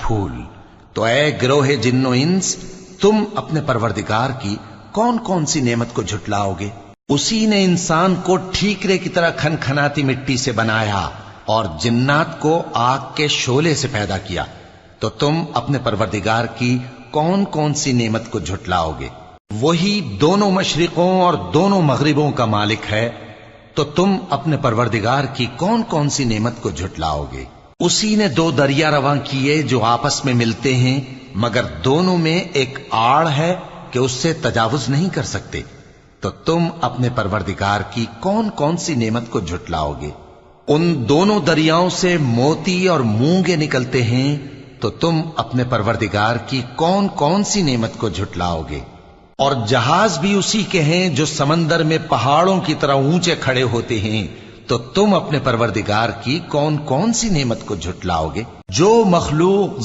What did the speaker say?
پھول۔ تو اے گروہ جن و انس، تم اپنے پروردگار کی کون کون سی نعمت کو جھٹلاؤ گے؟ اسی نے انسان کو ٹھیکرے کی طرح کھن کھناتی مٹی سے بنایا اور جنات کو آگ کے شعلے سے پیدا کیا، تو تم اپنے پروردگار کی کون کون سی نعمت کو جھٹلاؤ گے؟ وہی دونوں مشرقوں اور دونوں مغربوں کا مالک ہے، تو تم اپنے پروردگار کی کون کون سی نعمت کو جھٹلاؤ گے؟ اسی نے دو دریا رواں کیے جو آپس میں ملتے ہیں، مگر دونوں میں ایک آڑ ہے کہ اس سے تجاوز نہیں کر سکتے، تو تم اپنے پروردگار کی کون کون سی نعمت کو جھٹلاؤ گے؟ ان دونوں دریاؤں سے موتی اور مونگے نکلتے ہیں، تو تم اپنے پروردگار کی کون کون سی نعمت کو جھٹلاؤ گے؟ اور جہاز بھی اسی کے ہیں جو سمندر میں پہاڑوں کی طرح اونچے کھڑے ہوتے ہیں، تو تم اپنے پروردگار کی کون کون سی نعمت کو جھٹلاؤ گے؟ جو مخلوق